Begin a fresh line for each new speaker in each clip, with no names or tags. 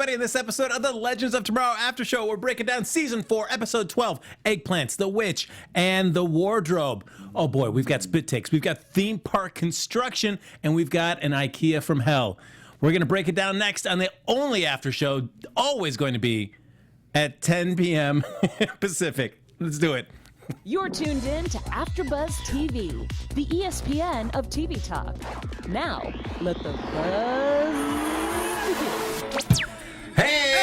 everybody. In this episode of the Legends of Tomorrow After Show, we're breaking down Season 4, Episode 12, Eggplants, The Witch, and the Wardrobe. Oh boy, we've got spit takes, we've got theme park construction, and we've got an IKEA from hell. We're going to break it down next on the only after show, always going to be at 10 p.m. Pacific. Let's do it.
You're tuned in to AfterBuzz TV, the ESPN of TV talk. Now, let the buzz begin.
Hey!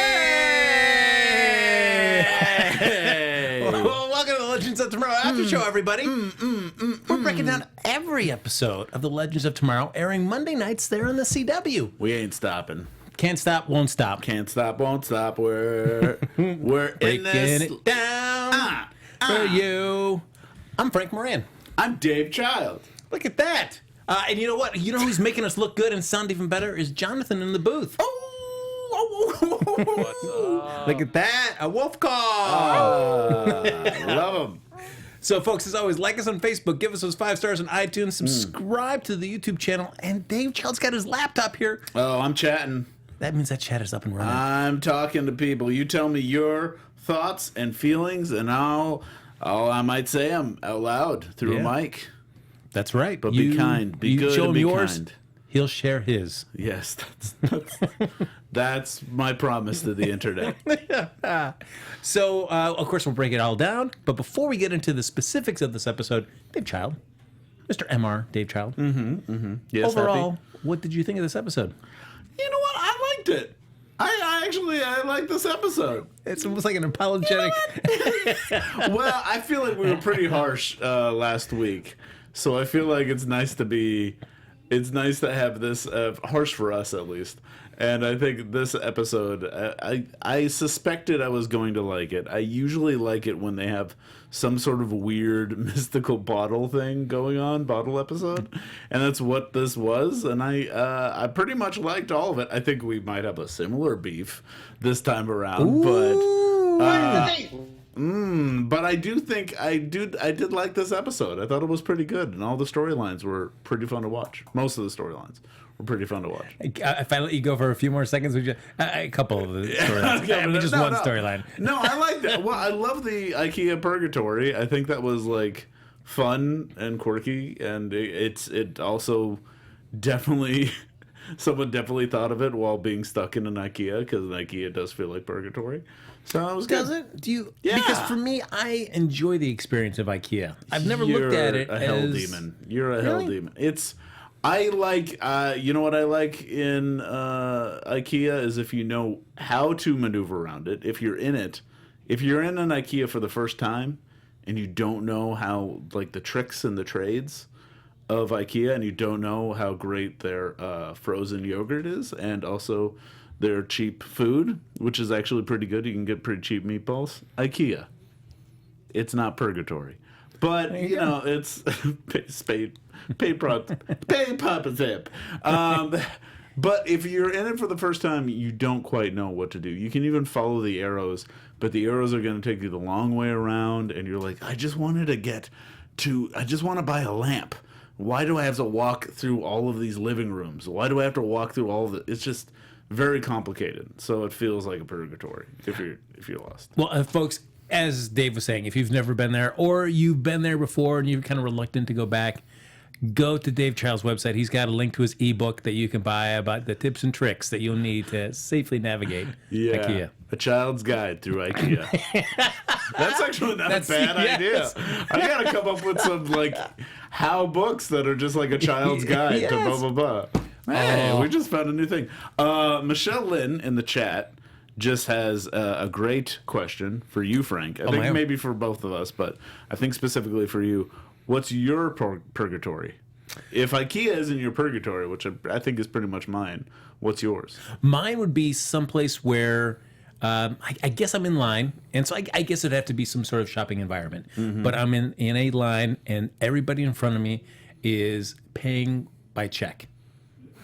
Well, welcome to the Legends of Tomorrow After Show, everybody. We're breaking down every episode of the Legends of Tomorrow, airing Monday nights there on the CW.
We ain't stopping.
Can't stop, won't stop.
Can't stop, won't stop. We're
Breaking
in this.
it down for you. I'm Frank Moran.
I'm Dave Child.
Look at that. And you know what? You know who's making us look good and sound even better is Jonathan in the booth. Look at that. A wolf call.
Love him.
So, folks, as always, like us on Facebook, give us those 5 stars on iTunes, subscribe to the YouTube channel, and Dave Child's got his laptop here.
Oh, I'm chatting.
That means that chat is up and running.
I'm talking to people. You tell me your thoughts and feelings, and I might say them out loud through a mic.
That's right.
But be kind. Be good
show
and
him
be
yours,
kind.
he'll share his.
Yes, that's my promise to the internet.
So, of course, we'll break it all down. But before we get into the specifics of this episode, Dave Child, Mr. MR, Dave Child.
Yes,
Overall,
happy?
what did you think of this episode?
You know what? I liked it. I like this episode.
It's almost like an apologetic.
Well, I feel like we were pretty harsh last week, so I feel like it's nice to have this harsh for us at least. And I think this episode, I suspected I was going to like it. I usually like it when they have some sort of weird mystical bottle thing going on, bottle episode, and that's what this was. And I pretty much liked all of it. I think we might have a similar beef this time around, but I do think I did like this episode. I thought it was pretty good, and all the storylines were pretty fun to watch. Most of the storylines were pretty fun to watch.
If I let you go for a few more seconds, a couple of the storylines. Just one storyline.
No, I like that. Well, I love the IKEA Purgatory. I think that was like fun and quirky, and it also definitely someone definitely thought of it while being stuck in an IKEA, because an IKEA does feel like purgatory. So it was good.
Does it? Do you?
Yeah.
Because for me, I enjoy the experience of IKEA. I've never looked at it
as a hell demon. You're a hell demon. I like, you know what I like in IKEA is if you know how to maneuver around it. If you're in it, if you're in an IKEA for the first time and you don't know how, like, the tricks and the trades of IKEA, and you don't know how great their frozen yogurt is, and also their cheap food, which is actually pretty good. You can get pretty cheap meatballs. IKEA. It's not purgatory. But, you know, it's pay pop a zip. But if you're in it for the first time, you don't quite know what to do. You can even follow the arrows, but the arrows are going to take you the long way around, and you're like, I just want to buy a lamp. Why do I have to walk through all of these living rooms? Why do I have to walk through all of it? It's just very complicated. So it feels like a purgatory if you're lost.
Well, folks, as Dave was saying, if you've never been there or you've been there before and you're kind of reluctant to go back, go to Dave Child's website. He's got a link to his ebook that you can buy about the tips and tricks that you'll need to safely navigate IKEA.
A child's guide through IKEA. That's actually not a bad idea. I gotta come up with some like how books that are just like a child's guide to blah blah blah. Hey, we just found a new thing. Michelle Lynn in the chat just has a great question for you, Frank. I think maybe for both of us, but I think specifically for you. What's your purgatory? If IKEA isn't your purgatory, which I think is pretty much mine, what's yours?
Mine would be someplace where I guess I'm in line, and so I guess it'd have to be some sort of shopping environment. But I'm in a line, and everybody in front of me is paying by check.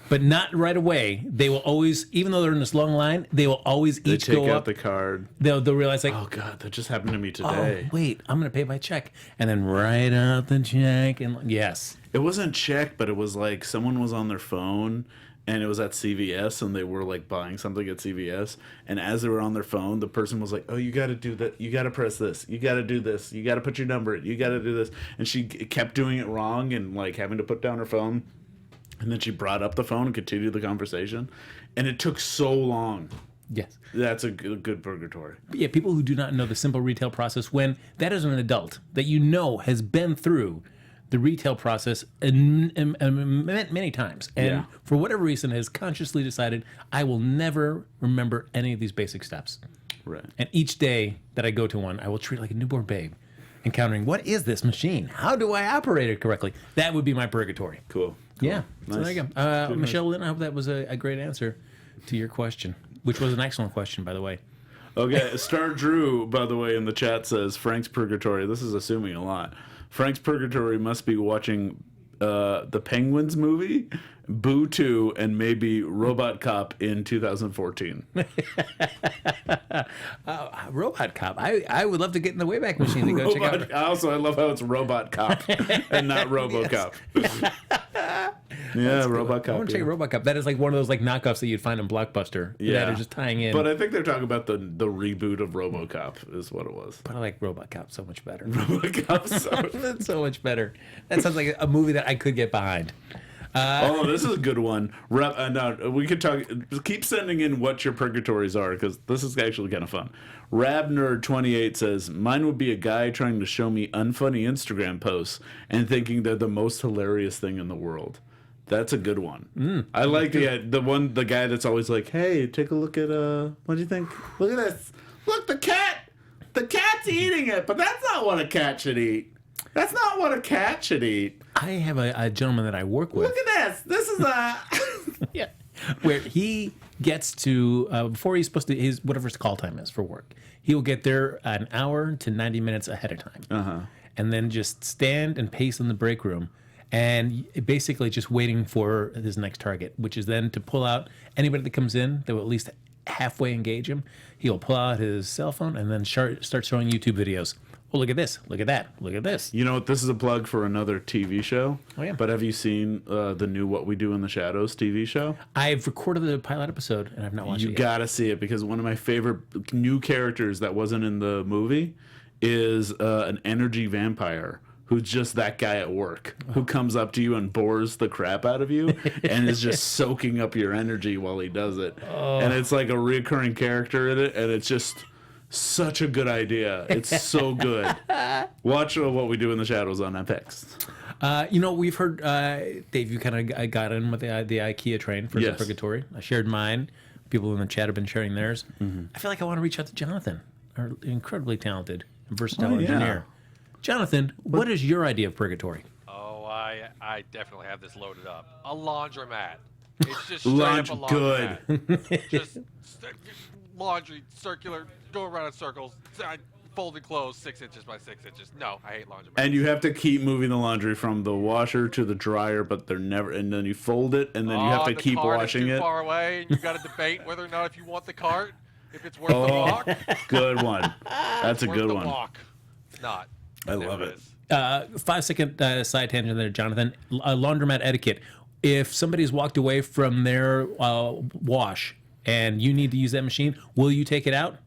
But not right away. They will always, even though they're in this long line, they will always each go up.
They take out the card.
They'll realize, like,
oh God, that just happened to me today.
Oh, wait, I'm going to pay by check. And then write out the check. And yes.
It wasn't check, but it was like someone was on their phone and it was at CVS, and they were like buying something at CVS, and as they were on their phone, the person was like, "Oh, you got to do that. You got to press this. You got to do this. You got to put your number in. You got to do this." And she kept doing it wrong and like having to put down her phone, and then she brought up the phone and continued the conversation, and it took so long.
Yes.
That's a good purgatory.
Yeah, people who do not know the simple retail process, when that is an adult that has been through the retail process many times, and for whatever reason has consciously decided, I will never remember any of these basic steps.
Right.
And each day that I go to one, I will treat it like a newborn babe, encountering, what is this machine? How do I operate it correctly? That would be my purgatory.
Cool.
Yeah.
Nice.
So there you go. Michelle Lynn, I hope that was a great answer to your question, which was an excellent question, by the way.
Okay, Star Drew, by the way, in the chat says Frank's purgatory. This is assuming a lot. Frank's purgatory must be watching the Penguins movie, Boo 2, and maybe Robot Cop in 2014.
Robot Cop. I would love to get in the Wayback Machine to go check out.
Also, I love how it's Robot Cop and not RoboCop. Yeah, Robot Cop.
I want to check Robot Cop. That is like one of those like knockoffs that you'd find in Blockbuster.
Yeah,
that are just tying in.
But I think they're talking about the reboot of RoboCop is what it was.
But I like Robot Cop so much better.
RoboCop
That's so much better. That sounds like a movie that I could get behind.
Oh, this is a good one. No, we could talk. Keep sending in what your purgatories are, because this is actually kind of fun. Rabnerd28 says, mine would be a guy trying to show me unfunny Instagram posts and thinking they're the most hilarious thing in the world. That's a good one. I like the guy that's always like, hey, take a look at what do you think? Look at this. Look, the cat. The cat's eating it, but that's not what a cat should eat. That's not what a cat should eat.
I have a gentleman that I work with.
Look at this. This is a
yeah, where he gets to before he's supposed to his whatever his call time is for work. He will get there an hour to 90 minutes ahead of time, and then just stand and pace in the break room, and basically just waiting for his next target, which is then to pull out anybody that comes in that will at least halfway engage him. He'll pull out his cell phone and then start showing YouTube videos. Oh, look at this. Look at that. Look at this.
You know what? This is a plug for another TV show.
Oh, yeah.
But have you seen the new What We Do in the Shadows TV show?
I've recorded the pilot episode, and I've not watched it yet.
You gotta see it, because one of my favorite new characters that wasn't in the movie is an energy vampire who's just that guy at work who comes up to you and bores the crap out of you and is just soaking up your energy while he does it. And it's like a recurring character in it, and it's just such a good idea. It's so good. Watch What We Do in the Shadows on FX.
We've heard, Dave, you kind of got in with the IKEA train for the Purgatory. I shared mine. People in the chat have been sharing theirs. I feel like I want to reach out to Jonathan, our incredibly talented and versatile engineer. Jonathan, what is your idea of Purgatory?
Oh, I definitely have this loaded up. A laundromat. It's just straight up a laundromat. Just laundry, circular, go around in circles. Folded clothes, 6 inches by 6 inches. No, I hate laundromats.
And you have to keep moving the laundry from the washer to the dryer, but they're never. And then you fold it, and then you have to keep washing it.
Too far away, and you got to debate whether or not if you want the cart, if it's worth the walk.
Good one. That's a good one.
Walk. It's not.
I love it.
5-second side tangent there, Jonathan. Laundromat etiquette. If somebody's walked away from their wash and you need to use that machine, will you take it out?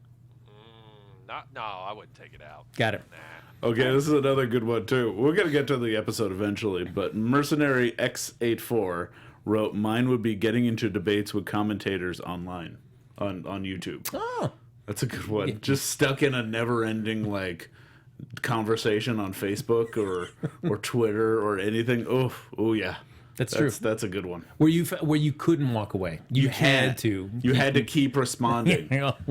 No, I wouldn't take it out.
Got it.
Nah.
Okay, this is another good one too. We're gonna get to the episode eventually, but Mercenary X84 wrote, "Mine would be getting into debates with commentators online on YouTube."
Oh,
that's a good one. Just stuck in a never-ending conversation on Facebook or Twitter or anything. Oh yeah. That's true. That's a good one.
Where you couldn't walk away. You had to.
You had to keep responding.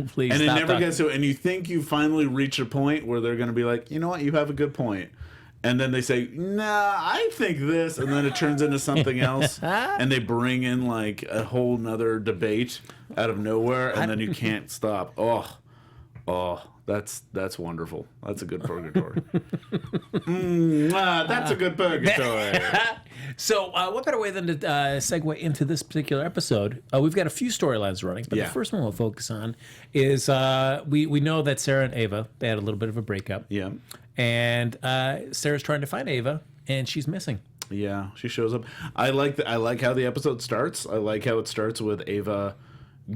Please
and it
stop
never
talking.
gets to. And you think you finally reach a point where they're going to be like, you know what, you have a good point. And then they say, nah, I think this. And then it turns into something else. And they bring in a whole nother debate out of nowhere. And then you can't stop. Oh, that's wonderful. That's a good purgatory. That's a good purgatory.
So what better way than to segue into this particular episode? We've got a few storylines running, but the first one we'll focus on is we know that Sara and Ava, they had a little bit of a breakup.
Yeah.
And Sarah's trying to find Ava, and she's missing.
Yeah, she shows up. I like how the episode starts. I like how it starts with Ava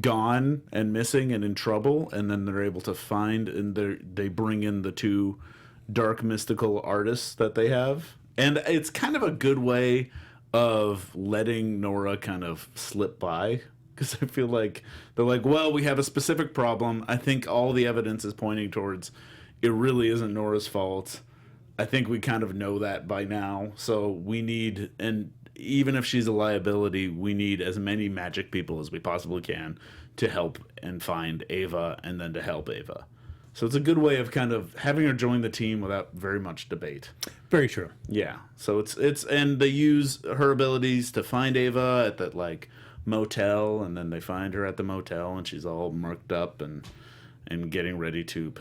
gone and missing and in trouble, and then they're able to find, and they bring in the two dark mystical artists that they have. And it's kind of a good way of letting Nora kind of slip by, because I feel like they're like, well, we have a specific problem. I think all the evidence is pointing towards it really isn't Nora's fault. I think we kind of know that by now. So we need, and even if she's a liability, we need as many magic people as we possibly can to help and find Ava, and then to help Ava. So it's a good way of kind of having her join the team without very much debate.
Very true.
Yeah. So it's and they use her abilities to find Ava at that like motel, and then they find her at the motel, and she's all murked up and getting ready to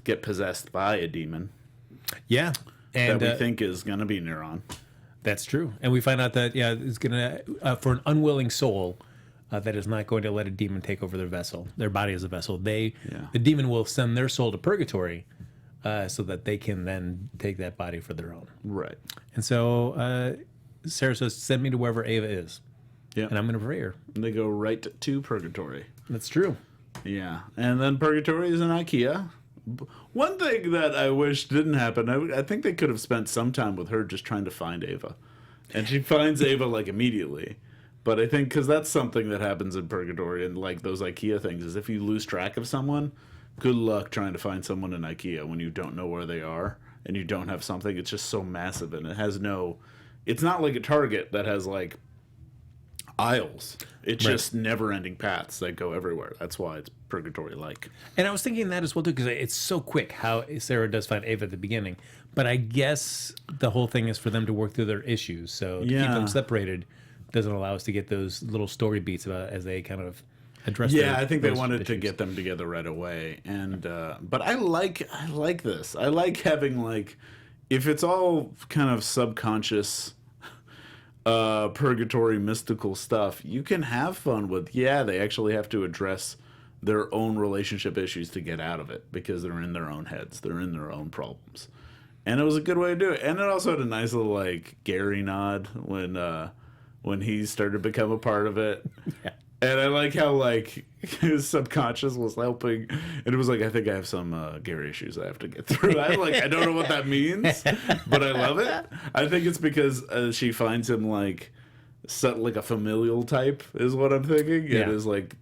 get possessed by a demon.
Yeah. And
that we think is going to be Neron.
That's true. And we find out that, it's going to, for an unwilling soul that is not going to let a demon take over their vessel, their body as a vessel, the demon will send their soul to Purgatory so that they can then take that body for their own.
Right.
And so Sarah says, send me to wherever Ava is.
Yeah.
And I'm going to pray her.
And they go right to Purgatory.
That's true.
Yeah. And then Purgatory is in Ikea. One thing that I wish didn't happen, I think they could have spent some time with her just trying to find Ava. And she finds Ava, like, immediately. But I think, because that's something that happens in Purgatory and, like, those Ikea things, is if you lose track of someone, good luck trying to find someone in Ikea when you don't know where they are and you don't have something. It's just so massive, and it has no... It's not like a Target that has, like, aisles. It's just never-ending paths that go everywhere. That's why it's Purgatory-like.
And I was thinking that as well, too, because it's so quick how Sarah does find Ava at the beginning. But I guess the whole thing is for them to work through their issues. So to keep them separated doesn't allow us to get those little story beats about as they kind of address
I think they wanted
issues.
to get them together right away. And but I like this. I like having, like, if it's all kind of subconscious purgatory mystical stuff, you can have fun with they actually have to address their own relationship issues to get out of it, because they're in their own heads, they're in their own problems. And it was a good way to do it. And it also had a nice little, like, Gary nod when he started to become a part of it. And I like how, like, his subconscious was helping. And it was like, I think I have some Gary issues I have to get through. I don't know what that means, but I love it. I think it's because she finds him, like a familial type is what I'm thinking. It is, like,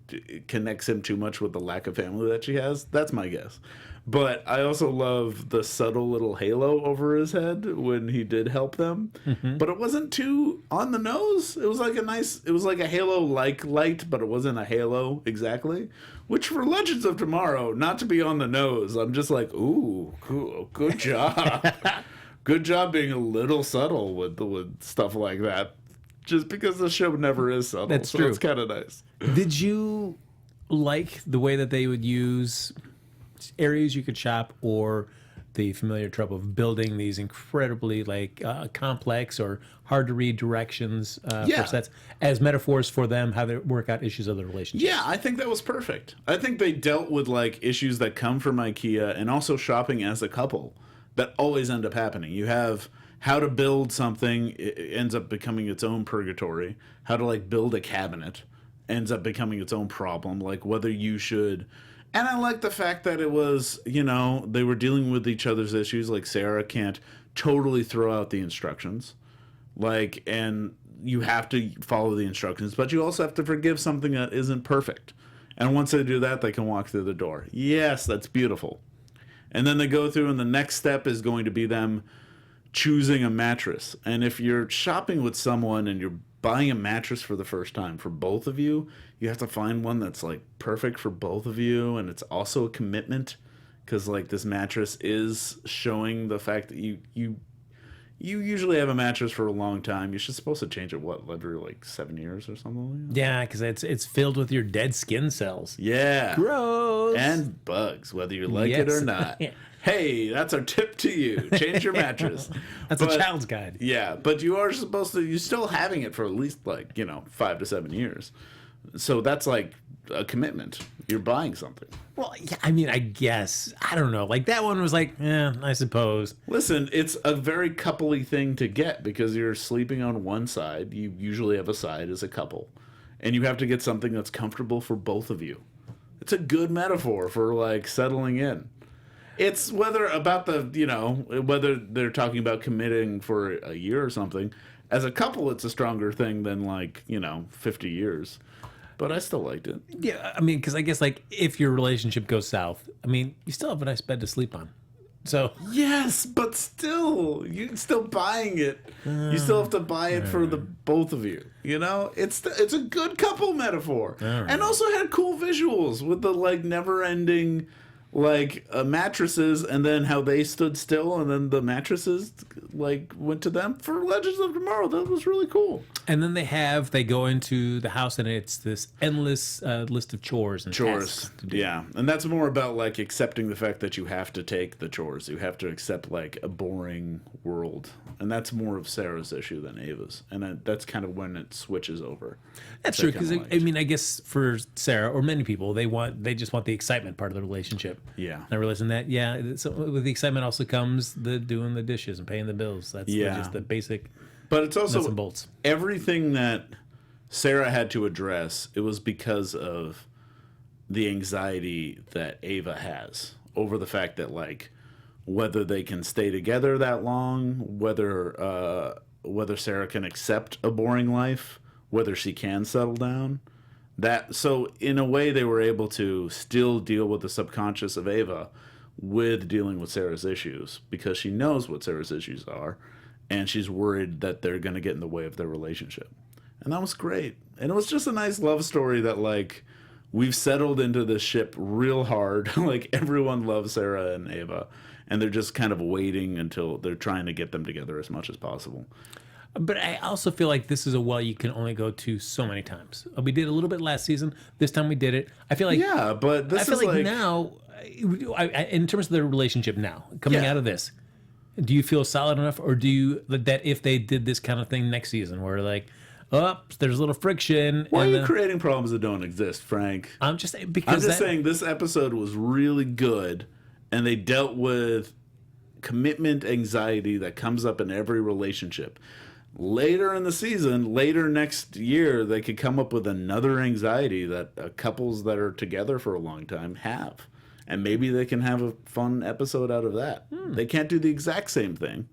connects him too much with the lack of family that she has. That's my guess. But I also love the subtle little halo over his head when he did help them. Mm-hmm. But it wasn't too on the nose. It was like a halo-like light, but it wasn't a halo exactly. Which for Legends of Tomorrow, not to be on the nose, I'm just like, ooh, cool, good job. Good job being a little subtle with stuff like that. Just because the show never is subtle.
That's true.
It's kind of nice.
Did you like the way that they would use areas you could shop, or the familiar trope of building these incredibly complex or hard to read directions for sets as metaphors for them how they work out issues of their relationship?
Yeah, I think that was perfect. I think they dealt with, like, issues that come from IKEA and also shopping as a couple that always end up happening. You have how to build something, it ends up becoming its own purgatory. How to, like, build a cabinet ends up becoming its own problem, like whether you should. And I like the fact that it was, they were dealing with each other's issues. Like, Sarah can't totally throw out the instructions. Like, and you have to follow the instructions, but you also have to forgive something that isn't perfect. And once they do that, they can walk through the door. Yes, that's beautiful. And then they go through, and the next step is going to be them choosing a mattress. And if you're shopping with someone and you're buying a mattress for the first time for both of you, you have to find one that's, like, perfect for both of you, and it's also a commitment, because, like, this mattress is showing the fact that you usually have a mattress for a long time. You're just supposed to change it every, like, 7 years or something like that?
Yeah, because it's filled with your dead skin cells.
Yeah.
Gross.
And bugs, whether you like it or not. Hey, that's our tip to you. Change your mattress.
That's a child's guide.
Yeah, but you're still having it for at least, like, 5 to 7 years. So that's, like, a commitment. You're buying something.
Well, yeah, I mean, I guess. I don't know. Like, that one was like, I suppose.
Listen, it's a very coupley thing to get because you're sleeping on one side. You usually have a side as a couple. And you have to get something that's comfortable for both of you. It's a good metaphor for, like, settling in. It's whether they're talking about committing for a year or something. As a couple, it's a stronger thing than, 50 years. But I still liked it.
Yeah, I mean, because I guess, like, if your relationship goes south, I mean, you still have a nice bed to sleep on. So
yes, but still, you're still buying it. You still have to buy it for the both of you. You know, it's a good couple metaphor, and also had cool visuals with the never-ending mattresses, and then how they stood still, and then the mattresses went to them for Legends of Tomorrow. That was really cool.
And then they go into the house, and it's this endless list of chores and tasks to do.
Yeah, and that's more about accepting the fact that you have to take the chores. You have to accept a boring world, and that's more of Sarah's issue than Ava's, and that's kind of when it switches over.
That's true, because I mean, I guess for Sarah or many people, they just want the excitement part of the relationship.
Yeah,
not realizing that. Yeah, so with the excitement also comes the doing the dishes and paying the bills. That's just the basic.
But it's also
nuts and bolts.
Everything that Sarah had to address. It was because of the anxiety that Ava has over the fact that whether they can stay together that long, whether Sarah can accept a boring life, whether she can settle down. So in a way, they were able to still deal with the subconscious of Ava with dealing with Sarah's issues, because she knows what Sarah's issues are, and she's worried that they're going to get in the way of their relationship. And that was great. And it was just a nice love story that, we've settled into this ship real hard. Everyone loves Sarah and Ava, and they're just kind of waiting until they're trying to get them together as much as possible.
But I also feel like this is a well you can only go to so many times. We did a little bit last season. This time we did it. I feel like
but this
I feel like now, in terms of their relationship now, coming out of this, do you feel solid enough, or do you that if they did this kind of thing next season, where there's a little friction?
Why are you creating problems that don't exist, Frank?
I'm just
saying this episode was really good, and they dealt with commitment anxiety that comes up in every relationship. Later in the season, later next year, they could come up with another anxiety that couples that are together for a long time have. And maybe they can have a fun episode out of that. They can't do the exact same thing.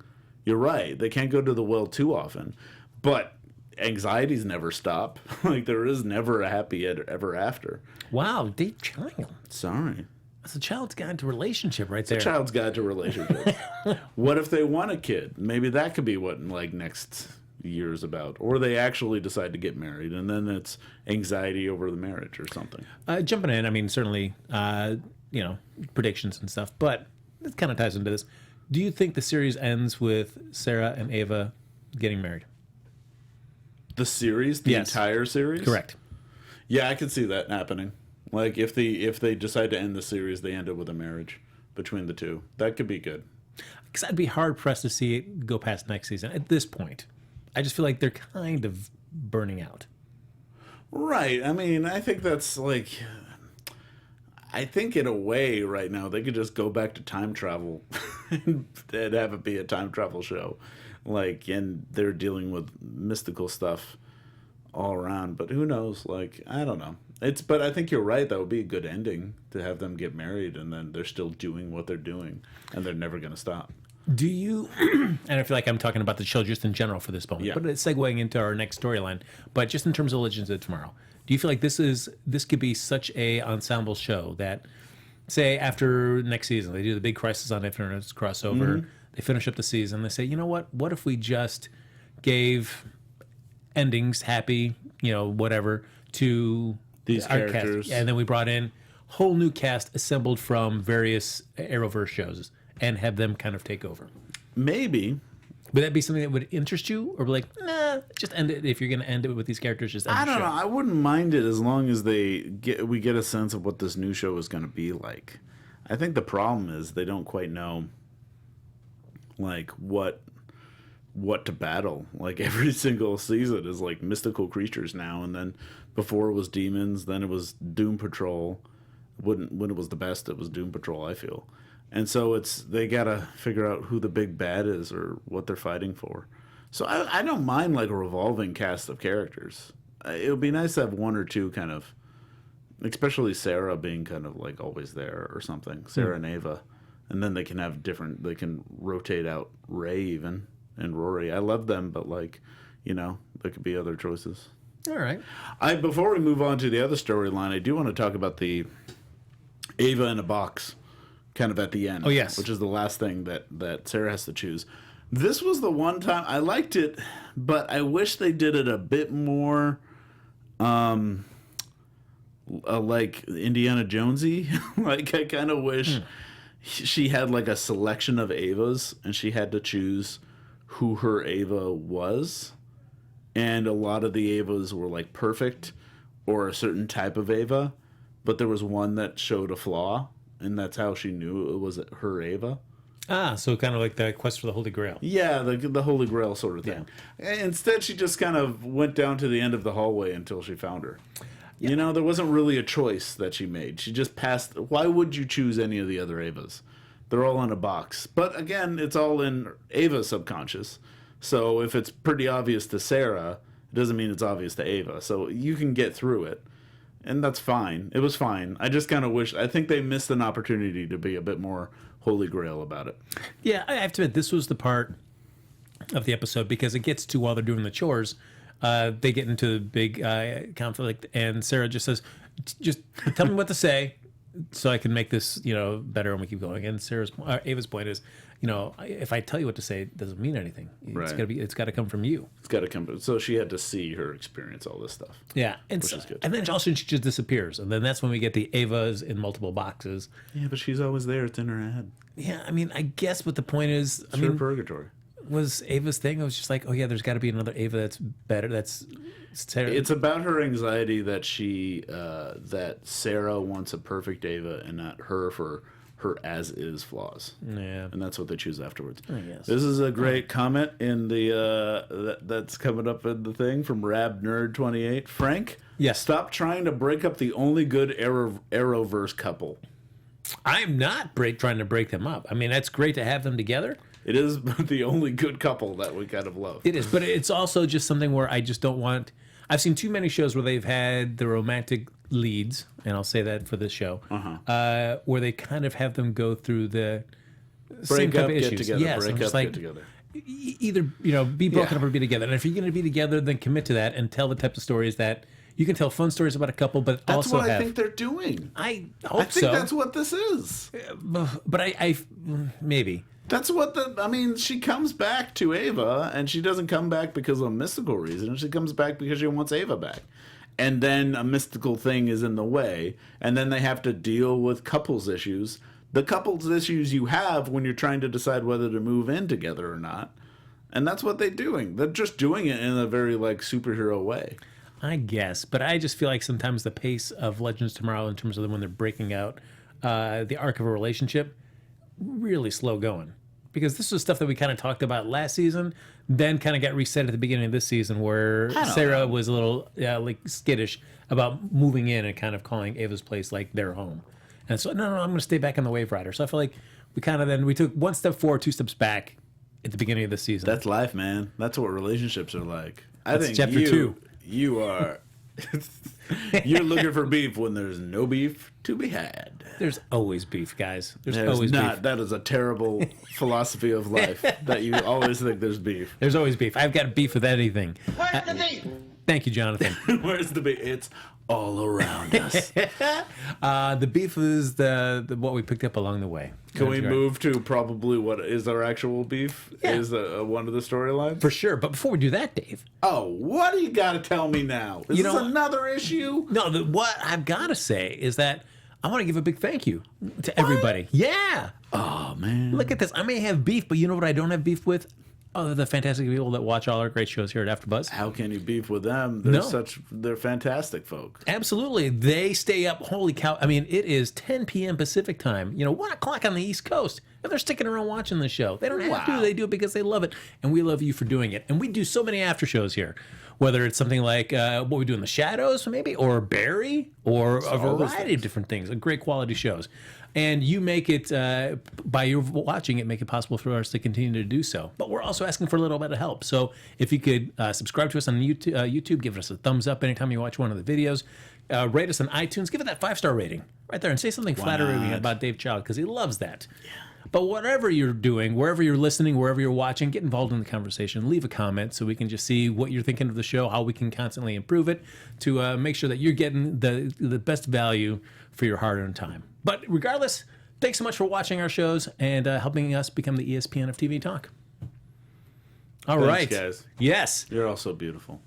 You're right. They can't go to the well too often. But anxieties never stop. There is never a happy ever after.
Wow, Dave Child.
Sorry.
That's a child's guide to relationship right there.
It's a child's guide to relationship. What if they want a kid? Maybe that could be what next year's about. Or they actually decide to get married, and then it's anxiety over the marriage or something.
Jumping in, I mean, certainly, predictions and stuff, but it kind of ties into this. Do you think the series ends with Sara and Ava getting married?
The series? The entire series?
Correct.
Yeah, I could see that happening. If they decide to end the series, they end it with a marriage between the two. That could be good.
Because I'd be hard pressed to see it go past next season at this point. I just feel like they're kind of burning out.
Right. I mean, I think that's I think in a way right now they could just go back to time travel and have it be a time travel show. And they're dealing with mystical stuff all around. But who knows? I don't know. But I think you're right. That would be a good ending to have them get married, and then they're still doing what they're doing, and they're never going to stop.
Do you? And I feel like I'm talking about the show just in general for this moment, but it's segueing into our next storyline. But just in terms of Legends of Tomorrow, do you feel like this could be such a ensemble show that, say, after next season they do the big Crisis on Infinite crossover, they finish up the season, they say, you know what? What if we just gave endings, happy, whatever, to
these characters,
and then we brought in whole new cast assembled from various Arrowverse shows and have them kind of take over?
Maybe.
Would that be something that would interest you, or be nah, just end it? If you're going to end it with these characters, just end
I don't
the show.
know. I wouldn't mind it as long as we get a sense of what this new show is going to be like. I think the problem is they don't quite know what to battle. Every single season is mystical creatures now, and then before it was demons, then it was Doom Patrol, when it was the best, it was Doom Patrol, I feel. And so they gotta figure out who the big bad is or what they're fighting for. So I don't mind like a revolving cast of characters. It would be nice to have one or two kind of, especially Sara being kind of like always there or something. Sara and Ava, and then they can have different. They can rotate out Ray even and Rory. I love them, but like, there could be other choices.
All right.
Before we move on to the other storyline, I do want to talk about the Ava in a box, kind of at the end.
Oh yes,
which is the last thing that Sara has to choose. This was the one time I liked it, but I wish they did it a bit more, like Indiana Jonesy. Like I kind of wish she had like a selection of Avas, and she had to choose who her Ava was. And a lot of the Avas were like perfect or a certain type of Ava, but there was one that showed a flaw, and that's how she knew it was her Ava.
So kind of like the quest for the Holy Grail.
Yeah, the Holy Grail sort of thing. Yeah. Instead, she just kind of went down to the end of the hallway until she found her. Yeah. There wasn't really a choice that she made. She just passed. Why would you choose any of the other Avas? They're all in a box. But again, it's all in Ava's subconscious. So if it's pretty obvious to Sara, it doesn't mean it's obvious to Ava. So you can get through it. And that's fine. It was fine. I just kind of wish. I think they missed an opportunity to be a bit more Holy Grail about it.
Yeah, I have to admit, this was the part of the episode because it gets to while they're doing the chores, they get into the big conflict, and Sara just says, "Just tell me what to say, so I can make this, better." And we keep going. And Ava's point is, if I tell you what to say, it doesn't mean anything. It's got to come from you.
It's got to come. So she had to see her experience all this stuff.
Yeah, which is good. And then also she just disappears, and then that's when we get the Avas in multiple boxes.
Yeah, but she's always there. It's in her head.
Yeah, I mean, I guess what the point is.
It's her purgatory.
Was Ava's thing? I was just like, oh yeah, there's got to be another Ava that's better. That's Sara.
It's about her anxiety that that Sara wants a perfect Ava and not her for her as is flaws.
Yeah,
and that's what they choose afterwards.
I guess.
This is a great comment in the that's coming up in the thing from Rab Nerd 28. Frank,
yes,
stop trying to break up the only good Arrowverse couple.
I'm not trying to break them up. I mean, that's great to have them together.
It is the only good couple that we kind of love.
It is, but it's also just something where I just don't want. I've seen too many shows where they've had the romantic leads, and I'll say that for this show, where they kind of have them go through the same type of issues.
Get together,
yes,
break up,
like,
get together.
Either be broken up or be together. And if you're going to be together, then commit to that and tell the type of stories that you can tell fun stories about a couple, but
that's
also
what I think they're doing.
I hope so.
I think that's what this is.
But I maybe.
That's what she comes back to Ava, and she doesn't come back because of a mystical reason. She comes back because she wants Ava back. And then a mystical thing is in the way, and then they have to deal with couples issues. The couples issues you have when you're trying to decide whether to move in together or not. And that's what they're doing. They're just doing it in a very, superhero way.
I guess, but I just feel like sometimes the pace of Legends Tomorrow in terms of when they're breaking out the arc of a relationship, really slow going. Because this was stuff that we kind of talked about last season, then kind of got reset at the beginning of this season where Sara was a little skittish about moving in and kind of calling Ava's place like their home. And so, no, I'm going to stay back on the Waverider. So I feel like we took one step forward, two steps back at the beginning of the season.
That's life, man. That's what relationships are like.
I think chapter 2.
You are... You're looking for beef when there's no beef to be had.
There's always beef, guys. There's
always
beef.
That is a terrible philosophy of life, that you always think there's beef.
There's always beef. I've got beef with anything.
Where's the beef?
Thank you, Jonathan.
Where's the beef? It's all around us.
The beef is the what we picked up along the way.
Can we move to probably what is our actual beef?
Yeah.
Is one of the storylines?
For sure. But before we do that, Dave.
Oh, what do you got to tell me now? Is this another issue?
No, what I've got to say is that I want to give a big thank you to everybody. Yeah.
Oh, man.
Look at this. I may have beef, but you know what I don't have beef with? Oh, the fantastic people that watch all our great shows here at AfterBuzz.
How can you beef with them? They're fantastic folk.
Absolutely. They stay up. Holy cow. I mean, it is 10 p.m. Pacific time. 1 o'clock on the East Coast. and they're sticking around watching the show. They don't have to.
Wow.
They do it because they love it, and we love you for doing it. And we do so many after shows here, whether it's something like what we do in the Shadows, maybe, or Barry, or a variety of different things. Great quality shows. And you make it, by your watching it, make it possible for us to continue to do so. But we're also asking for a little bit of help. So if you could subscribe to us on YouTube, give us a thumbs up anytime you watch one of the videos. Rate us on iTunes. Give it that 5-star rating right there and say something flattering about Dave Child because he loves that. Yeah. But whatever you're doing, wherever you're listening, wherever you're watching, get involved in the conversation. Leave a comment so we can just see what you're thinking of the show, how we can constantly improve it to make sure that you're getting the best value for your hard-earned time. But regardless, thanks so much for watching our shows and helping us become the ESPN of TV talk. All right,
guys.
Yes.
You're all so beautiful.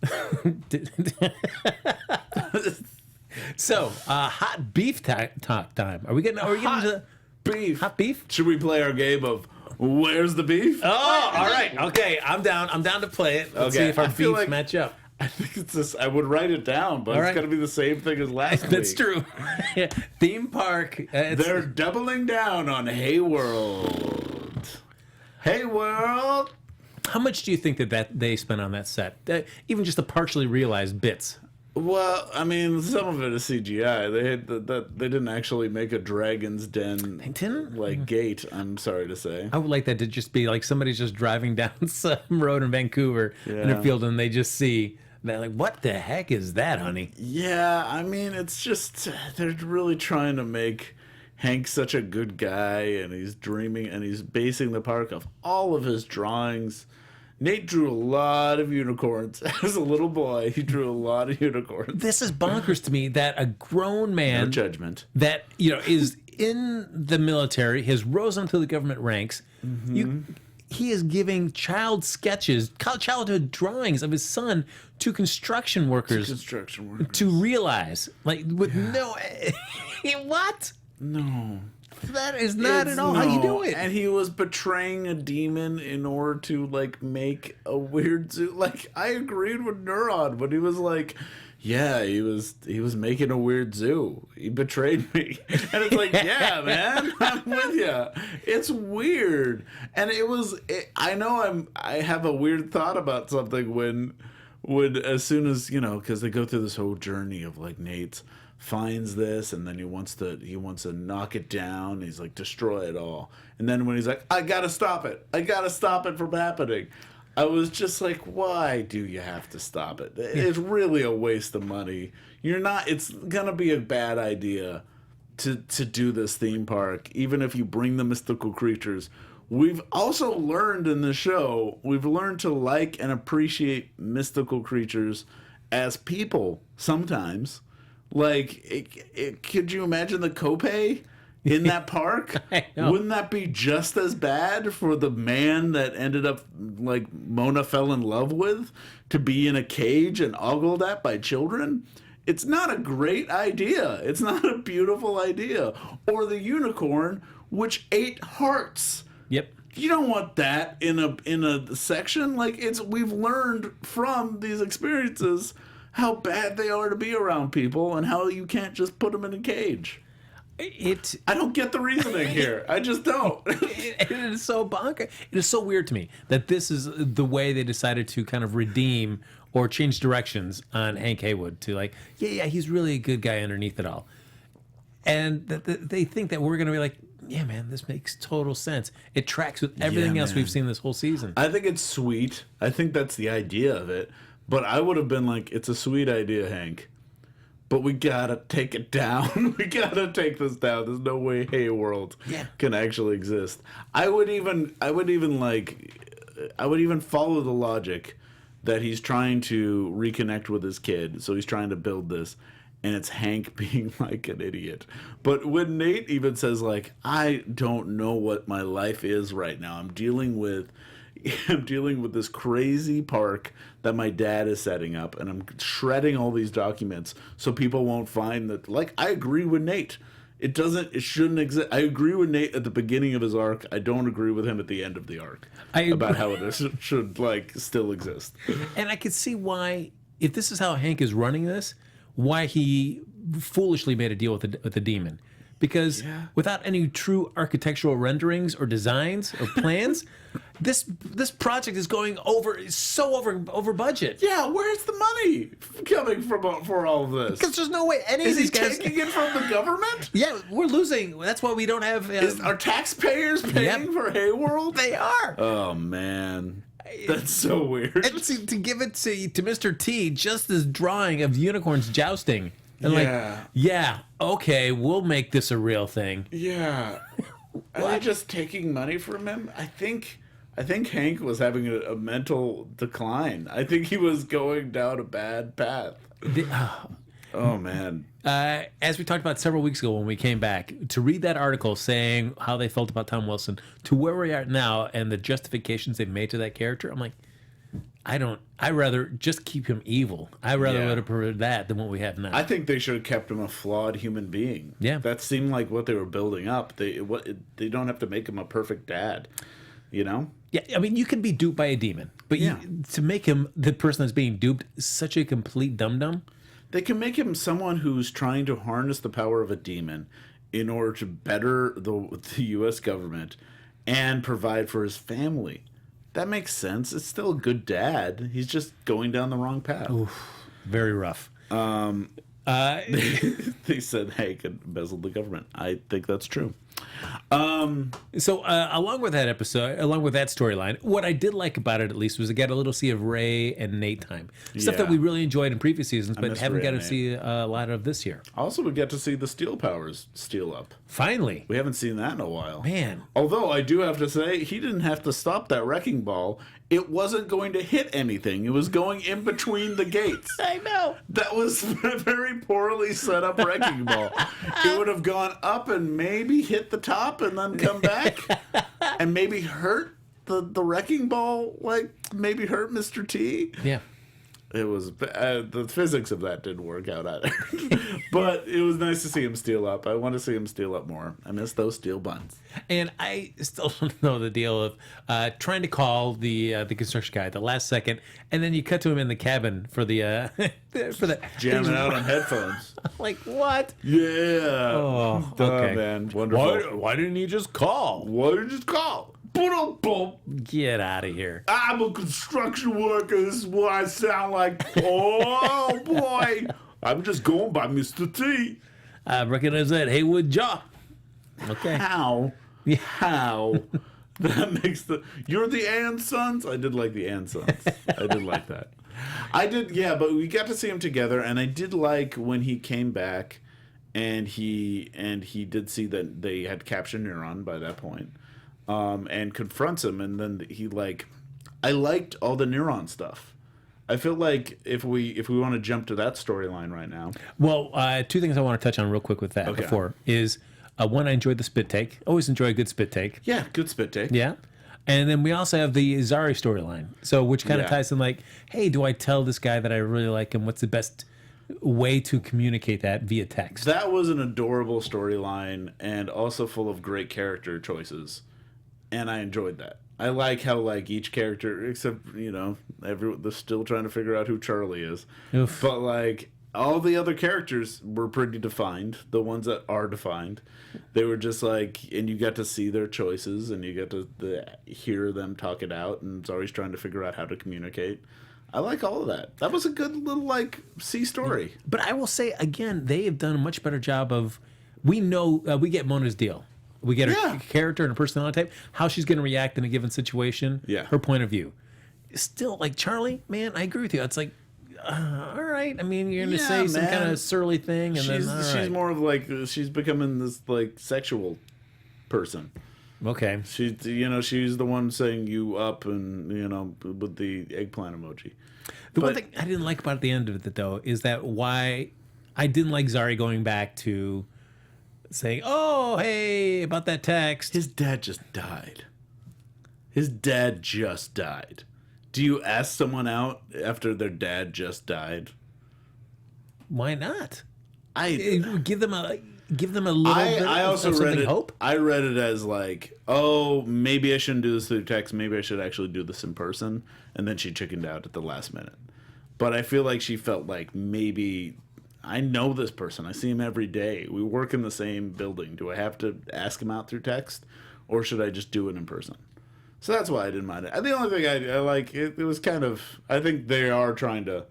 So, hot beef talk time. Are we getting into
beef?
Hot beef?
Should we play our game of Where's the Beef?
Oh, all right. Okay, I'm down. I'm down to play it. Let's see if our beefs match up.
I think it's this. I would write it down, but it's going to be the same thing as last week.
That's true. Theme park.
They're doubling down on Hey World. Hey World.
How much do you think that they spent on that set? Even just the partially realized bits.
Well, I mean, some of it is CGI. They didn't actually make a Dragon's Den gate. I'm sorry to say.
I would like that to just be like somebody's just driving down some road in Vancouver in a field, and they just see that, like, what the heck is that, honey?
Yeah, I mean, it's just they're really trying to make Hank such a good guy, and he's dreaming, and he's basing the park off all of his drawings. Nate drew a lot of unicorns. As a little boy, he drew a lot of unicorns.
This is bonkers to me that a grown man...
No judgment.
...that, is in the military, has risen to the government ranks. Mm-hmm. He is giving childhood drawings of his son to construction workers. To realize. Like, with no... What?
No.
That is not at all how you do it.
And he was betraying a demon in order to, like, make a weird zoo. Like, I agreed with Neron when he was like, yeah, he was making a weird zoo. He betrayed me. And it's like, yeah, man, I'm with you. It's weird. And I have a weird thought about something when as soon as, because they go through this whole journey of, like, Nate's finds this, and then he wants to knock it down. He's like, destroy it all. And then when he's like, I gotta stop it from happening, I was just like, why do you have to stop it? It's really a waste of money. It's gonna be a bad idea to do this theme park, even if you bring the mystical creatures. We've also learned in the show, we've learned to like and appreciate mystical creatures as people sometimes. Like, could you imagine the copay in that park? Wouldn't that be just as bad for the man that ended up, like, Mona fell in love with to be in a cage and ogled at by children? It's not a great idea. It's not a beautiful idea. Or the unicorn, which ate hearts.
Yep.
You don't want that in a section. Like, we've learned from these experiences how bad they are to be around people and how you can't just put them in a cage. I don't get the reasoning here. I just don't.
It is so bonkers. It is so weird to me that this is the way they decided to kind of redeem or change directions on Hank Haywood to, like, yeah, he's really a good guy underneath it all. And they think that we're going to be like, yeah, man, this makes total sense. It tracks with everything else we've seen this whole season.
I think it's sweet. I think that's the idea of it. But I would have been like, it's a sweet idea, Hank, but we gotta take it down. We gotta take this down. There's no way Hey World can actually exist. I would even follow the logic that he's trying to reconnect with his kid. So he's trying to build this, and it's Hank being like an idiot. But when Nate even says, like, I don't know what my life is right now. I'm dealing with this crazy park that my dad is setting up, and I'm shredding all these documents so people won't find that. Like, I agree with Nate. It shouldn't exist. I agree with Nate at the beginning of his arc. I don't agree with him at the end of the arc about how it should like still exist.
And I could see why, if this is how Hank is running this, why he foolishly made a deal with the demon. because without any true architectural renderings or designs or plans, this project is going over budget.
Yeah, where's the money coming from for all of this?
Because there's no way any
Is
of these
he
guys.
taking it from the government?
Yeah, we're losing. That's why we don't have.
Are taxpayers paying for Hayworld?
They are.
Oh man, that's so weird.
And to give it to Mr. T, just this drawing of unicorns jousting. And okay, we'll make this a real thing.
Yeah. Are they just taking money from him? I think Hank was having a mental decline. I think he was going down a bad path. Oh man.
As we talked about several weeks ago when we came back, to read that article saying how they felt about Tom Wilson to where we are now and the justifications they've made to that character, I'm like, I'd rather just keep him evil. I'd rather would have preferred that than what we have now.
I think they should have kept him a flawed human being.
Yeah.
That seemed like what they were building up. They don't have to make him a perfect dad, you know?
Yeah, I mean, you can be duped by a demon, but to make him the person that's being duped such a complete dum-dum.
They can make him someone who's trying to harness the power of a demon in order to better the U.S. government and provide for his family. That makes sense. It's still a good dad. He's just going down the wrong path.
Oof, very rough.
They said Hank embezzled the government. I think that's true.
So along with that episode, along with that storyline, what I did like about it at least was I got a little see of Ray and Nate time. Stuff that we really enjoyed in previous seasons, but haven't
Ray
got to
and
see a lot of this year.
Also, we get to see the Steel Powers steel up.
Finally.
We haven't seen that in a while.
Man.
Although I do have to say, he didn't have to stop that wrecking ball. It wasn't going to hit anything. It was going in between the gates.
I know.
That was a very poorly set up wrecking ball. It would have gone up and maybe hit the top and then come back and maybe hurt the wrecking ball, like maybe hurt Mr. T.
Yeah.
It was the physics of that didn't work out either. But it was nice to see him steel up. I want to see him steel up more. I miss those steel buns.
And I still don't know the deal of trying to call the construction guy at the last second, and then you cut to him in the cabin for the for the
Jamming out on headphones.
Like what?
Yeah.
Oh,
Oh,
okay.
man. Wonderful.
Why didn't he just call?
Why did you just call? Boom.
Get out of here.
I'm a construction worker. This is what I sound like. Oh, boy. I'm just going by Mr. T.
I recognize that Haywood jaw. Okay.
How?
Yeah.
How? That makes You're the and sons? I did like the and sons. I did like that. I did, yeah, but we got to see them together, and I did like when he came back and he did see that they had captured Neron by that point. And confronts him, and then I liked all the Neron stuff. I feel like if we want to jump to that storyline right now.
Well, two things I want to touch on real quick with that before is one, I enjoyed the spit take. Always enjoy a good spit take.
Yeah, good spit take.
Yeah. And then we also have the Zari storyline. So which kind of ties in like, hey, do I tell this guy that I really like him? What's the best way to communicate that via text?
That was an adorable storyline and also full of great character choices. And I enjoyed that. I like how each character, except they're still trying to figure out who Charlie is.
Oof.
But all the other characters were pretty defined. The ones that are defined, they were just and you got to see their choices, and you get to hear them talk it out. And it's always trying to figure out how to communicate. I like all of that. That was a good little C story.
But I will say again, they have done a much better job of. We know we get Mona's deal. We get her character and her personality type, how she's going to react in a given situation, her point of view. Still, Charlie, man, I agree with you. It's all right. I mean, you're going to say some kind of surly thing, and
she's more of she's becoming this sexual person.
Okay.
She's the one saying you up and with the eggplant emoji.
The one thing I didn't like about the end of it though is that why I didn't like Zari going back to saying, oh, hey, about that text.
His dad just died. Do you ask someone out after their dad just died?
Why not? Give them a little bit
I also
of
read it.
hope.
I read it as oh, maybe I shouldn't do this through text. Maybe I should actually do this in person. And then she chickened out at the last minute. But I feel like she felt maybe I know this person. I see him every day. We work in the same building. Do I have to ask him out through text, or should I just do it in person? So that's why I didn't mind it. The only thing I like, it was kind of, I think they are trying to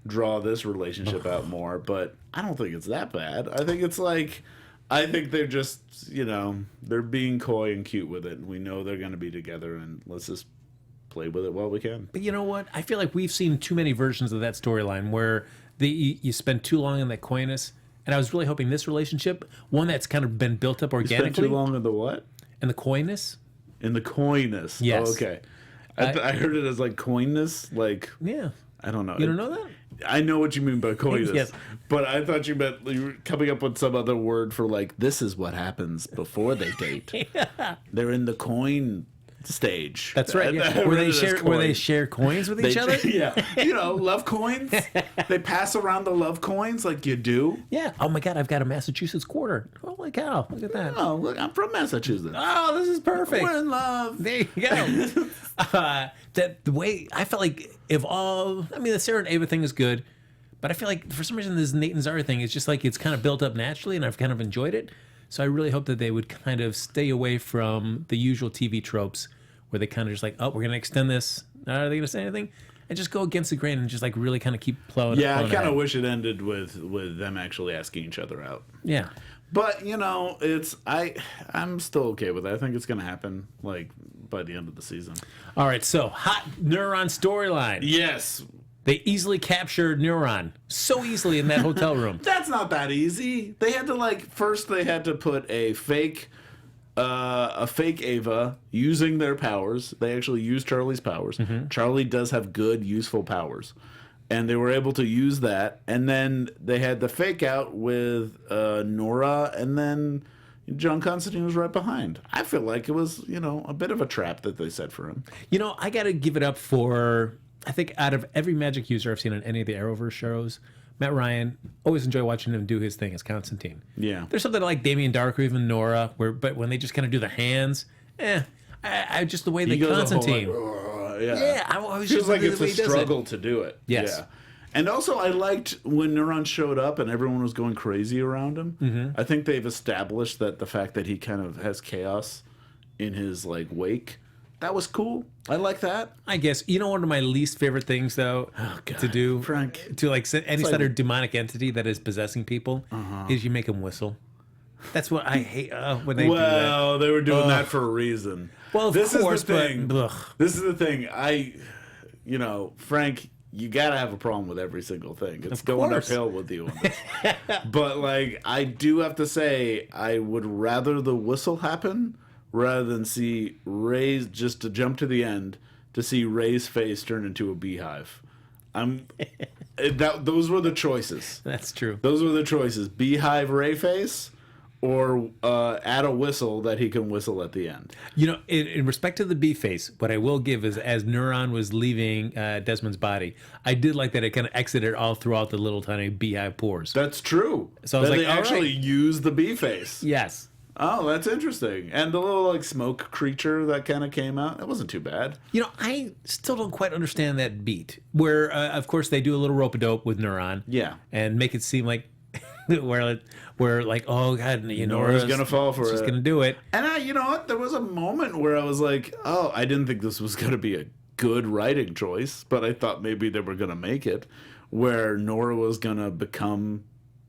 draw this relationship out more, but I don't think it's that bad. I think it's like, I think they're just, they're being coy and cute with it. And we know they're going to be together, and let's just play with it while we can.
But you know what? I feel like we've seen too many versions of that storyline where you spend too long in that coyness. And I was really hoping this relationship, one that's kind of been built up organically.
You spent too long in the what?
In the coyness.
In the coyness.
Yes.
Oh, okay. I heard it as like coyness. Like,
yeah.
I don't know.
You don't know that?
I know what you mean by coyness.
Yes.
But I thought you meant you were coming up with some other word for like, this is what happens before they date. Yeah. They're in the coin stage.
That's right. Yeah. Where they share coins with each other?
Yeah. Love coins. They pass around the love coins like you do.
Yeah. Oh my God, I've got a Massachusetts quarter. Holy cow. Look at that.
Oh, look, I'm from Massachusetts.
Oh, this is perfect.
We're in love.
There you go. The way I felt like the Sara and Ava thing is good, but I feel like for some reason this Nate and Zari thing is just like it's kind of built up naturally, and I've kind of enjoyed it. So I really hope that they would kind of stay away from the usual TV tropes where they kind of just like, oh, we're going to extend this. Are they going to say anything? And just go against the grain and just like really kind of keep plowing.
Yeah, I kind of wish it ended with them actually asking each other out.
Yeah.
But, I'm still okay with it. I think it's going to happen like by the end of the season.
All right, so hot Neron storyline.
Yes.
They easily captured Neron so easily in that hotel room.
That's not that easy. They had to first they had to put a fake Ava using their powers. They actually used Charlie's powers. Mm-hmm. Charlie does have good, useful powers. And they were able to use that. And then they had the fake out with Nora, and then John Constantine was right behind. I feel like it was, a bit of a trap that they set for him.
I got to give it up for, I think out of every magic user I've seen on any of the Arrowverse shows, Matt Ryan, always enjoy watching him do his thing as Constantine.
Yeah.
There's something like Damien Dark or even Nora, but when they just kind of do the hands, I just the way they Constantine. I always
feels
just
like
the
it's
way
a
he does
struggle to do it.
Yes.
Yeah. And also, I liked when Neron showed up and everyone was going crazy around him. Mm-hmm. I think they've established that the fact that he kind of has chaos in his wake, that was cool. I like that.
I guess one of my least favorite things though to do,
Frank,
to any sort of demonic entity that is possessing people, is you make them whistle. That's what I hate when they do that.
Well, they were doing that for a reason.
Well,
this
course,
is the thing. This is the thing. Frank, you gotta have a problem with every single thing. It's going uphill with you on this. But I do have to say, I would rather the whistle happen rather than see Ray's, just to jump to the end, to see Ray's face turn into a beehive. Those were the choices.
That's true.
Those were the choices. Beehive Ray face, or add a whistle that he can whistle at the end.
In respect to the bee face, what I will give is as Neron was leaving Desmond's body, I did like that it kind of exited all throughout the little tiny beehive pores.
That's true.
So I was
they actually used the bee face.
Yes.
Oh, that's interesting. And the little smoke creature that kind of came out, that wasn't too bad.
I still don't quite understand that beat where, of course, they do a little rope-a-dope with Neron.
Yeah.
And make it seem like where oh God,
Nora's gonna fall for it.
She's gonna do it.
And you know what? There was a moment where I was like, oh, I didn't think this was gonna be a good writing choice, but I thought maybe they were gonna make it, where Nora was gonna become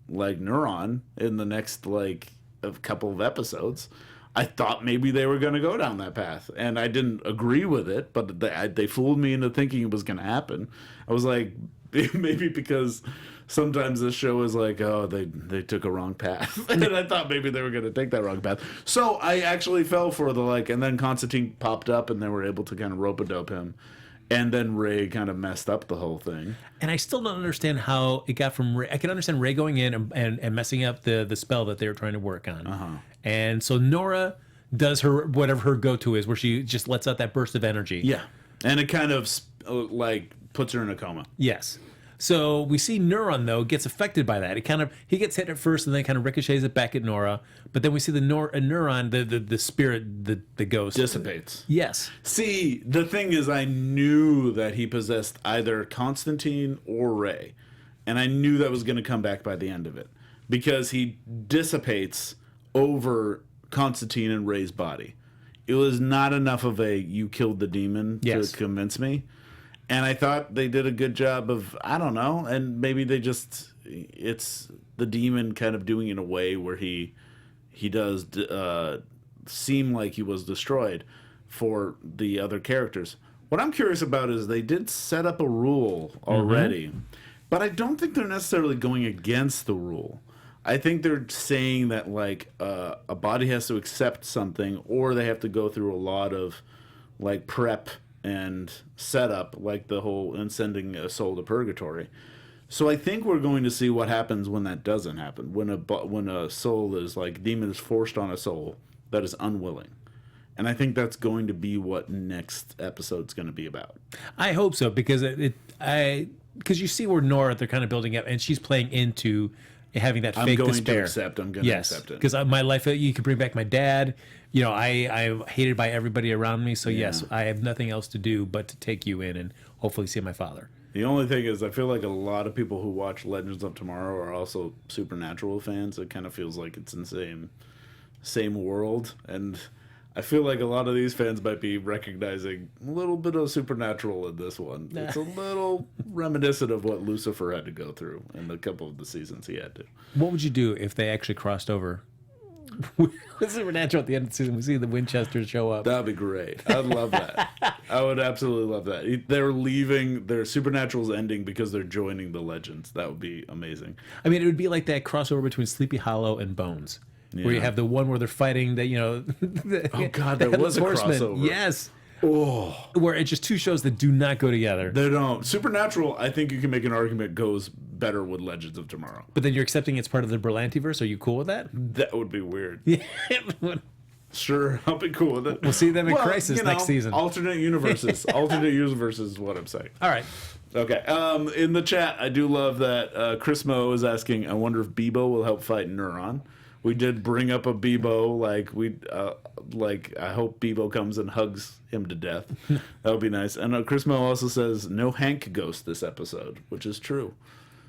like Neron in the next a couple of episodes. I thought maybe they were going to go down that path, and I didn't agree with it, but they fooled me into thinking it was going to happen. I was like, maybe because sometimes this show is like, oh, they took a wrong path, and I thought maybe they were going to take that wrong path. So I actually fell for the and then Constantine popped up, and they were able to kind of rope-a-dope him. And then Ray kind of messed up the whole thing.
And I still don't understand how it got from Ray. I can understand Ray going in and messing up the spell that they were trying to work on.
Uh-huh.
And so Nora does whatever her go-to is, where she just lets out that burst of energy.
Yeah. And it kind of puts her in a coma.
Yes. So we see Neron, though, gets affected by that. He gets hit at first and then kind of ricochets it back at Nora. But then we see the Neron, the spirit, the ghost.
Dissipates.
Yes.
See, the thing is, I knew that he possessed either Constantine or Ray. And I knew that was going to come back by the end of it. Because he dissipates over Constantine and Ray's body. It was not enough of a you killed the demon to convince me. And I thought they did a good job of, I don't know, and maybe they just, it's the demon kind of doing it in a way where he does seem like he was destroyed for the other characters. What I'm curious about is they did set up a rule already, but I don't think they're necessarily going against the rule. I think they're saying that like a body has to accept something, or they have to go through a lot of like prep and setup, like the whole and sending a soul to purgatory. So I think we're going to see what happens when that doesn't happen. When a soul is like demon is forced on a soul that is unwilling. And I think that's going to be what next episode's going to be about.
I hope so, because because you see where Nora, they're kind of building up, and she's playing into having that fake despair.
I'm going to accept it.
Because my life, you could bring back my dad. You know, I'm hated by everybody around me. So yes, I have nothing else to do but to take you in and hopefully see my father.
The only thing is, I feel like a lot of people who watch Legends of Tomorrow are also Supernatural fans. It kind of feels like it's in the same world, and I feel like a lot of these fans might be recognizing a little bit of Supernatural in this one. It's a little reminiscent of what Lucifer had to go through in a couple of the seasons he had to.
What would you do if they actually crossed over with Supernatural at the end of the season? We see the Winchesters show up.
That'd be great. I'd love that. I would absolutely love that. They're leaving, their Supernatural's ending because they're joining the Legends. That would be amazing.
I mean, it would be like that crossover between Sleepy Hollow and Bones. Yeah. Where you have the one where they're fighting that, you know,
oh god, there was a crossover.
Yes. Oh, where it's just two shows that do not go together.
They don't. Supernatural, I think you can make an argument, goes better with Legends of Tomorrow.
But then you're accepting it's part of the Berlantiverse. Are you cool with that?
That would be weird.
Yeah.
Sure, I'll be cool with it.
We'll see them in Crisis next season.
Alternate universes. Alternate universes is what I'm saying.
All right.
Okay. In the chat, I do love that Chris Mo is asking, I wonder if Bebo will help fight Neron. We did bring up a Bebo, I hope Bebo comes and hugs him to death. That would be nice. And Chris Mo also says no Hank ghost this episode, which is true.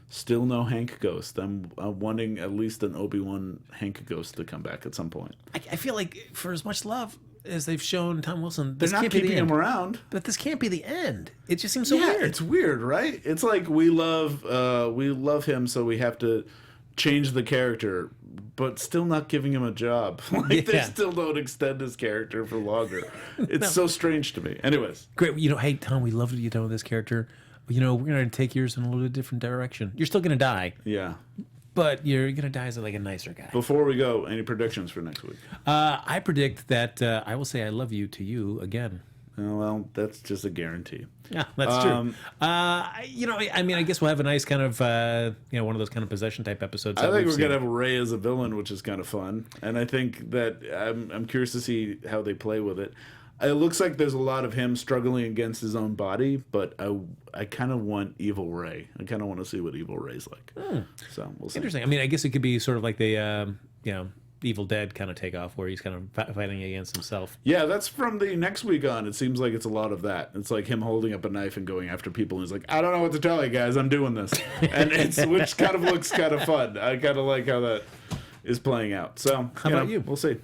Still no Hank ghost. I'm wanting at least an Obi-Wan Hank ghost to come back at some point.
I feel like for as much love as they've shown Tom Wilson,
they're not keeping him around.
But this can't be the end. It just seems so weird.
It's weird, right? It's like we love him, so we have to change the character, but still not giving him a job. They still don't extend his character for longer. It's so strange to me. Anyways.
Great. You know, hey, Tom, we love what you've done with this character. You know, we're going to take yours in a little bit different direction. You're still going to die.
Yeah.
But you're going to die as like a nicer guy.
Before we go, any predictions for next week?
I predict that I will say I love you to you again.
Oh, well, that's just a guarantee.
Yeah, that's true. You know, I mean, I guess we'll have a nice kind of, one of those kind of possession type episodes.
I think we're going to have Ray as a villain, which is kind of fun. And I think that I'm curious to see how they play with it. It looks like there's a lot of him struggling against his own body, but I kind of want Evil Ray. I kind of want to see what Evil Ray's like. So we'll see.
Interesting. I mean, I guess it could be sort of like the, Evil Dead kind of takeoff where he's kind of fighting against himself.
Yeah, that's from the next week on. It seems like it's a lot of that. It's like him holding up a knife and going after people. And he's like, I don't know what to tell you guys. I'm doing this. And which kind of looks kind of fun. I kind of like how that is playing out. So
how about you?
We'll see.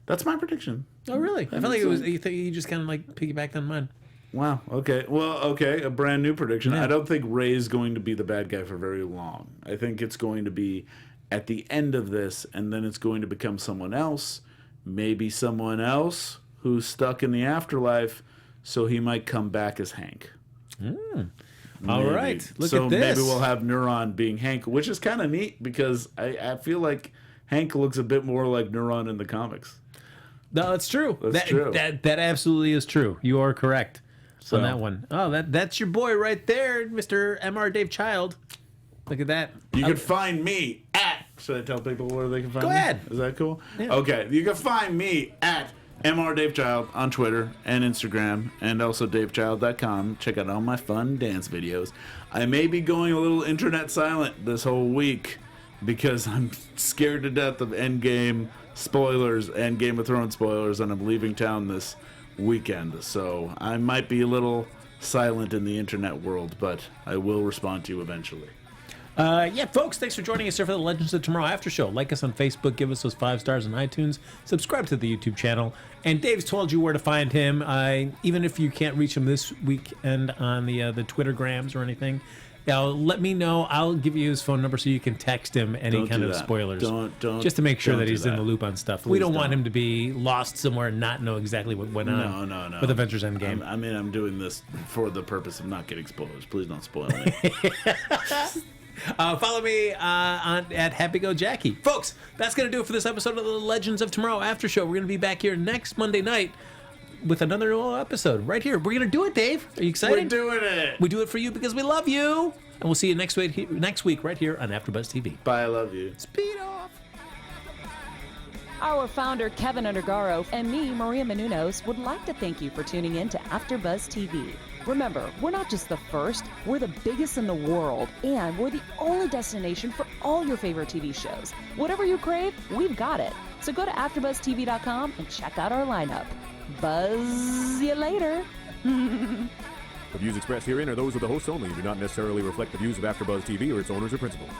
That's my prediction.
Oh, really? I felt like it was. You just kind of like piggybacked on mine.
Wow. Okay. Well, okay. A brand new prediction. Yeah. I don't think Ray's going to be the bad guy for very long. I think it's going to be at the end of this, and then it's going to become someone else. Maybe someone else who's stuck in the afterlife, so he might come back as Hank.
All right. Look at this. So
maybe we'll have Neron being Hank, which is kind of neat because I feel like Hank looks a bit more like Neron in the comics.
No, that's true.
That's true.
That absolutely is true. You are correct on that one. Oh, that's your boy right there, Mr. M.R. Dave Child. Look at that.
You can find me at... Should I tell people where they can find me?
Go ahead.
Is that cool?
Yeah.
Okay. You can find me at MR Dave Child on Twitter and Instagram, and also DaveChild.com. Check out all my fun dance videos. I may be going a little internet silent this whole week because I'm scared to death of Endgame spoilers and Game of Thrones spoilers, and I'm leaving town this weekend. So I might be a little silent in the internet world, but I will respond to you eventually.
Yeah, folks, thanks for joining us here for the Legends of Tomorrow After Show. Like us on Facebook, give us those 5 stars on iTunes, subscribe to the YouTube channel, and Dave's told you where to find him. Even if you can't reach him this weekend on the Twittergrams or anything, let me know. I'll give you his phone number so you can text him any kind of spoilers.
Don't.
Just to make sure that he's in
that.
the loop on stuff.
Please
we don't want him to be lost somewhere and not know exactly what went on
No.
with Avengers Endgame.
I'm doing this for the purpose of not getting spoilers. Please don't spoil me.
Follow me at Happy Go Jackie. Folks, that's going to do it for this episode of the Legends of Tomorrow After Show. We're going to be back here next Monday night with another episode right here. We're going to do it, Dave. Are you excited?
We're doing it.
We do it for you because we love you. And we'll see you next week right here on AfterBuzz TV.
Bye, I love you.
Speed off.
Our founder, Kevin Undergaro, and me, Maria Menounos, would like to thank you for tuning in to AfterBuzz TV. Remember, we're not just the first, we're the biggest in the world, and we're the only destination for all your favorite TV shows. Whatever you crave, we've got it. So go to AfterBuzzTV.com and check out our lineup. Buzz you later.
The views expressed herein are those of the hosts only and do not necessarily reflect the views of AfterBuzz TV or its owners or principals.